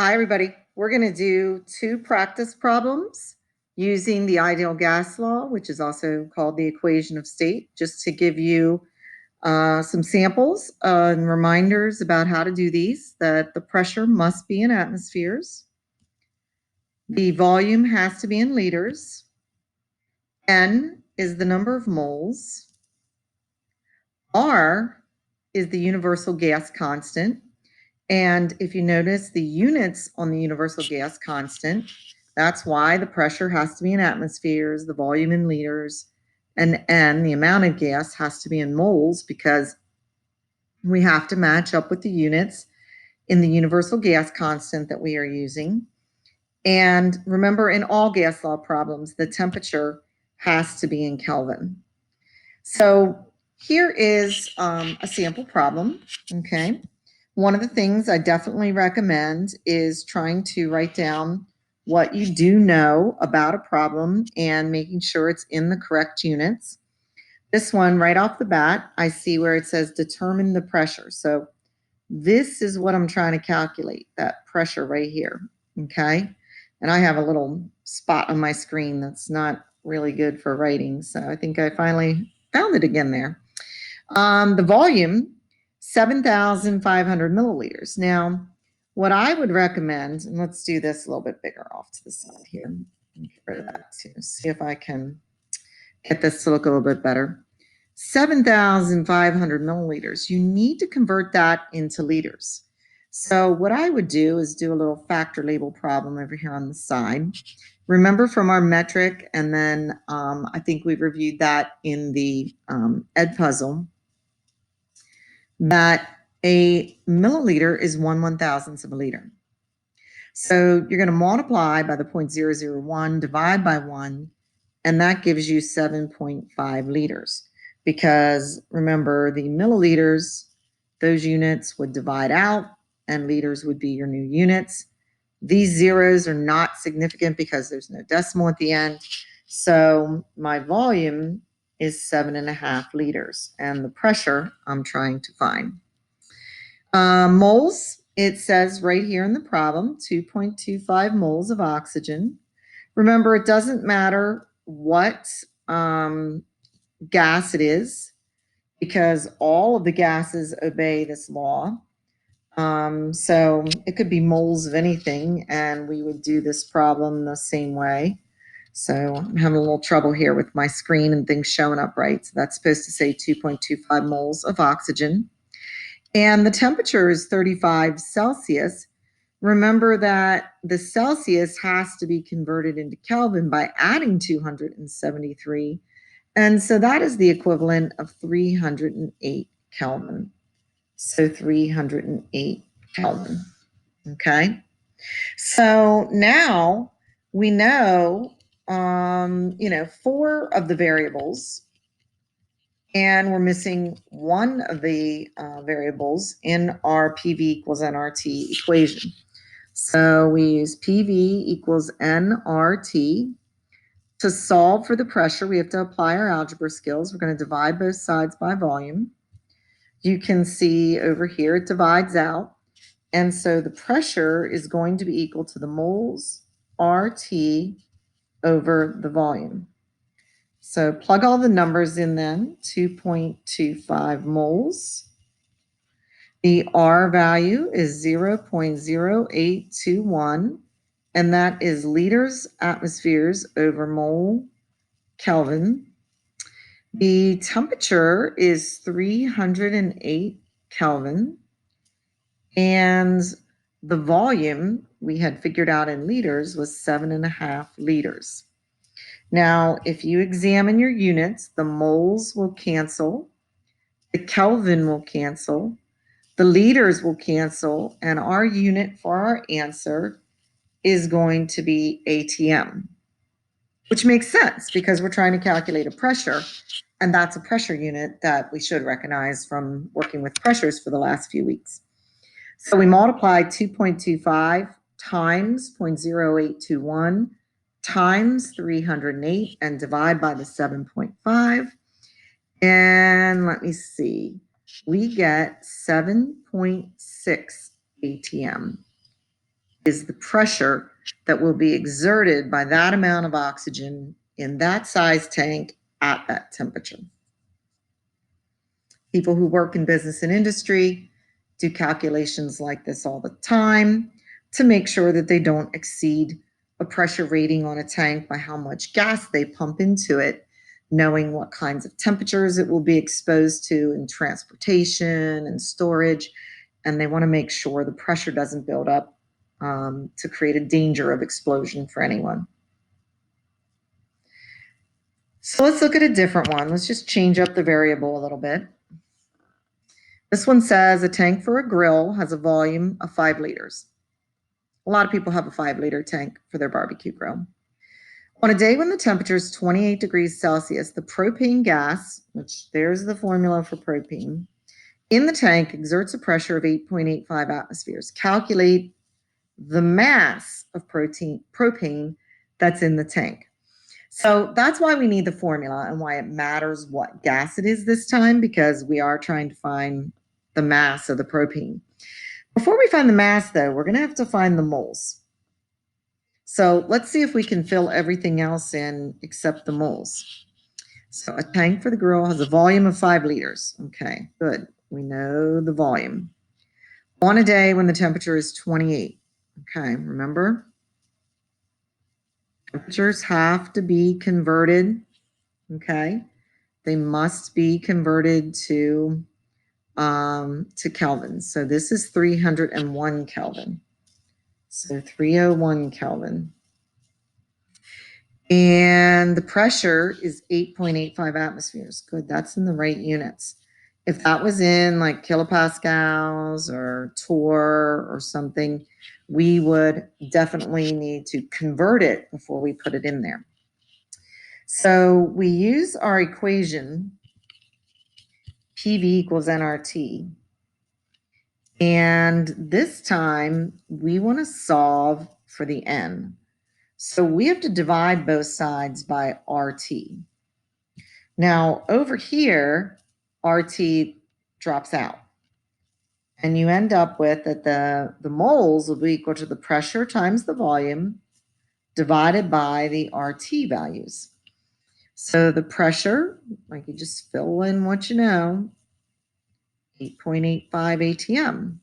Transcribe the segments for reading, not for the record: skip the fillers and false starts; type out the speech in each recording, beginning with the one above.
Hi, everybody. We're going to do two practice problems using the ideal gas law, which is also called the equation of state, just to give you some samples and reminders about how to do these, that the pressure must be in atmospheres. The volume has to be in liters. N is the number of moles. R is the universal gas constant. And if you notice the units on the universal gas constant, that's why the pressure has to be in atmospheres, the volume in liters, and N, the amount of gas, has to be in moles, because we have to match up with the units in the universal gas constant that we are using. And remember, in all gas law problems, the temperature has to be in Kelvin. So here is a sample problem, okay? One of the things I definitely recommend is trying to write down what you do know about a problem and making sure it's in the correct units. This one, right off the bat, I see where it says determine the pressure. So this is what I'm trying to calculate, that pressure right here, okay? And I have a little spot on my screen that's not really good for writing, so I think I finally found it again there. The volume, 7,500 milliliters. Now, what I would recommend, and let's do this a little bit bigger off to the side here. Get rid of that too. See if I can get this to look a little bit better. 7,500 milliliters. You need to convert that into liters. So what I would do is do a little factor label problem over here on the side. Remember from our metric, and then I think we reviewed that in the Ed puzzle, that a milliliter is 1/1000th of a liter. So you're going to multiply by the 0.001, divide by 1, and that gives you 7.5 liters. Because remember, the milliliters, those units would divide out, and liters would be your new units. These zeros are not significant because there's no decimal at the end. So my volume is 7.5 liters, and the pressure I'm trying to find. Moles, it says right here in the problem, 2.25 moles of oxygen. Remember, it doesn't matter what gas it is, because all of the gases obey this law. So it could be moles of anything, and we would do this problem the same way. So I'm having a little trouble here with my screen and things showing up right. So that's supposed to say 2.25 moles of oxygen. And the temperature is 35 Celsius. Remember that the Celsius has to be converted into Kelvin by adding 273. And so that is the equivalent of 308 Kelvin. So 308 Kelvin. Okay. So now we know, 4 of the variables, and we're missing one of the variables in our PV equals nRT equation. So we use PV equals nRT. To solve for the pressure, we have to apply our algebra skills. We're going to divide both sides by volume. You can see over here it divides out. And so the pressure is going to be equal to the moles RT over the volume. So plug all the numbers in then, 2.25 moles. The R value is 0.0821, and that is liters atmospheres over mole Kelvin. The temperature is 308 Kelvin, and the volume we had figured out in liters was 7.5 liters. Now, if you examine your units, the moles will cancel, the Kelvin will cancel, the liters will cancel, and our unit for our answer is going to be ATM, which makes sense because we're trying to calculate a pressure, and that's a pressure unit that we should recognize from working with pressures for the last few weeks. So we multiply 2.25 times 0.0821 times 308 and divide by the 7.5. And let me see, we get 7.6 ATM is the pressure that will be exerted by that amount of oxygen in that size tank at that temperature. People who work in business and industry do calculations like this all the time to make sure that they don't exceed a pressure rating on a tank by how much gas they pump into it, knowing what kinds of temperatures it will be exposed to in transportation and storage. And they want to make sure the pressure doesn't build up to create a danger of explosion for anyone. So let's look at a different one. Let's just change up the variable a little bit. This one says a tank for a grill has a volume of 5 liters. A lot of people have a 5-liter tank for their barbecue grill. On a day when the temperature is 28 degrees Celsius, the propane gas, which there's the formula for propane, in the tank exerts a pressure of 8.85 atmospheres. Calculate the mass of propane that's in the tank. So that's why we need the formula and why it matters what gas it is this time, because we are trying to find the mass of the propane. Before we find the mass, though, we're going to have to find the moles. So let's see if we can fill everything else in except the moles. So a tank for the grill has a volume of 5 liters. Okay, good. We know the volume. On a day when the temperature is 28. Okay, remember? Temperatures have to be converted. Okay, they must be converted to Kelvin. So this is 301 Kelvin. So 301 Kelvin. And the pressure is 8.85 atmospheres. Good, that's in the right units. If that was in like kilopascals or torr or something, we would definitely need to convert it before we put it in there. So we use our equation, PV equals nRT. And this time we want to solve for the N. So we have to divide both sides by RT. Now over here, RT drops out. And you end up with that the moles will be equal to the pressure times the volume divided by the RT values. So the pressure, like you just fill in what you know, 8.85 ATM.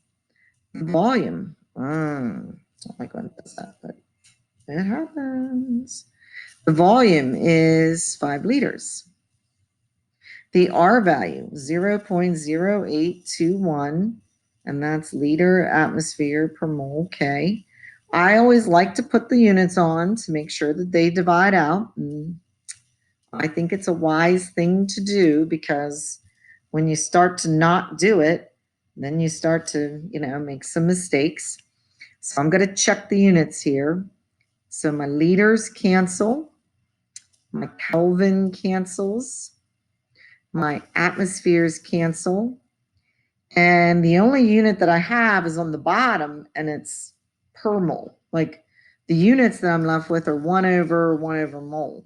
The volume, I don't like when it does that, but it happens. The volume is 5 liters. The R value, 0.0821, and that's liter atmosphere per mole K. I always like to put the units on to make sure that they divide out. And I think it's a wise thing to do, because when you start to not do it, then you start to, make some mistakes. So I'm going to check the units here. So my liters cancel, my Kelvin cancels, my atmospheres cancel, and the only unit that I have is on the bottom, and it's per mole. Like the units that I'm left with are 1 over mole.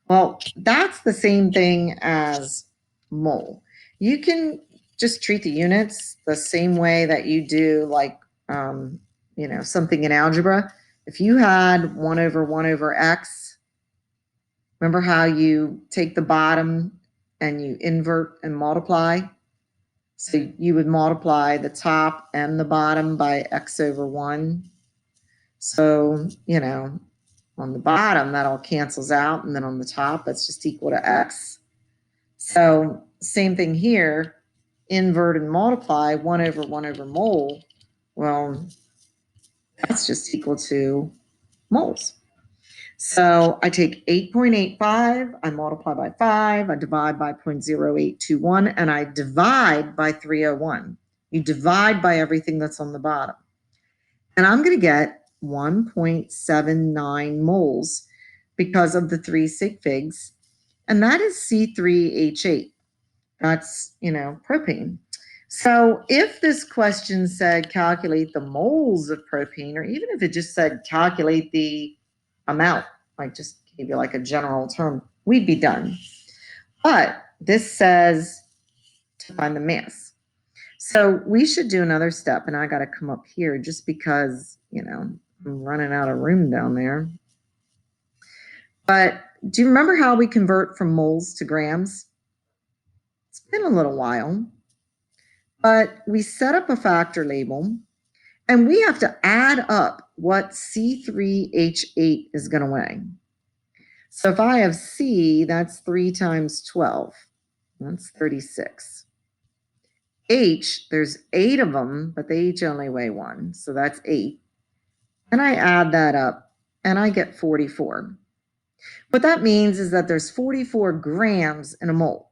Well, that's the same thing as mole. You can just treat the units the same way that you do like, something in algebra. If you had 1 over x, remember how you take the bottom and you invert and multiply? So you would multiply the top and the bottom by x over 1. So, on the bottom, that all cancels out. And then on the top, that's just equal to x. So same thing here, invert and multiply 1 over mole. Well, that's just equal to moles. So I take 8.85, I multiply by 5, I divide by 0.0821, and I divide by 301. You divide by everything that's on the bottom. And I'm going to get 1.79 moles because of the 3 sig figs. And that is C3H8. That's, propane. So if this question said calculate the moles of propane, or even if it just said calculate the amount, like just gave you like a general term, we'd be done. But this says to find the mass. So we should do another step, and I got to come up here just because, I'm running out of room down there. But do you remember how we convert from moles to grams? It's been a little while, but we set up a factor label, and we have to add up what C3H8 is going to weigh. So if I have C, that's 3 times 12. That's 36. H, there's 8 of them, but they each only weigh 1. So that's 8. And I add that up, and I get 44. What that means is that there's 44 grams in a mole.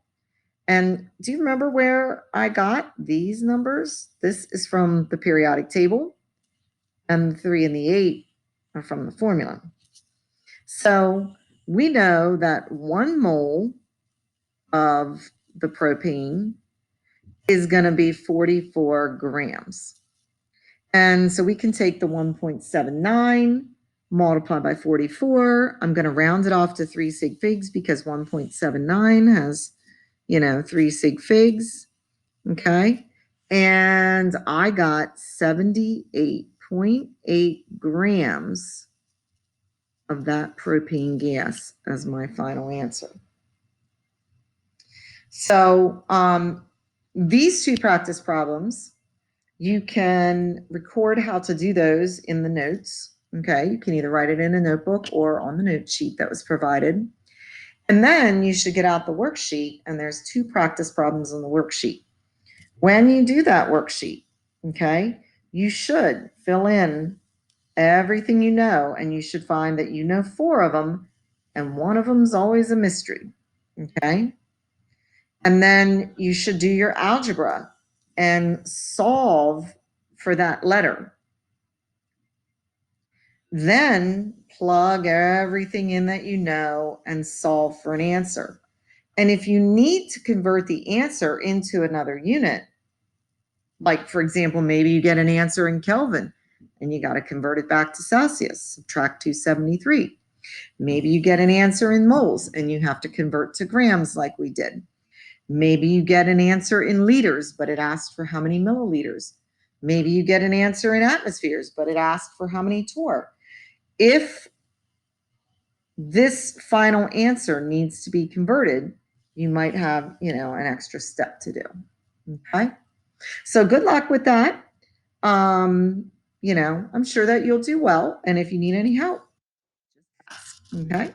And do you remember where I got these numbers? This is from the periodic table, and the 3 and the 8 are from the formula. So we know that 1 mole of the propane is going to be 44 grams. And so we can take the 1.79, multiply by 44. I'm going to round it off to 3 sig figs because 1.79 has, 3 sig figs. Okay. And I got 78.8 grams of that propane gas as my final answer. So these 2 practice problems, you can record how to do those in the notes. Okay, you can either write it in a notebook or on the note sheet that was provided. And then you should get out the worksheet, and there's 2 practice problems on the worksheet. When you do that worksheet, okay, you should fill in everything you know, and you should find that you know 4 of them, and one of them is always a mystery. Okay. And then you should do your algebra and solve for that letter. Then plug everything in that you know and solve for an answer. And if you need to convert the answer into another unit, like for example, maybe you get an answer in Kelvin and you got to convert it back to Celsius, subtract 273. Maybe you get an answer in moles and you have to convert to grams like we did. Maybe you get an answer in liters, but it asked for how many milliliters. Maybe you get an answer in atmospheres, but it asked for how many torr. If this final answer needs to be converted, you might have, an extra step to do. Okay. So good luck with that. I'm sure that you'll do well. And if you need any help, just ask. Okay.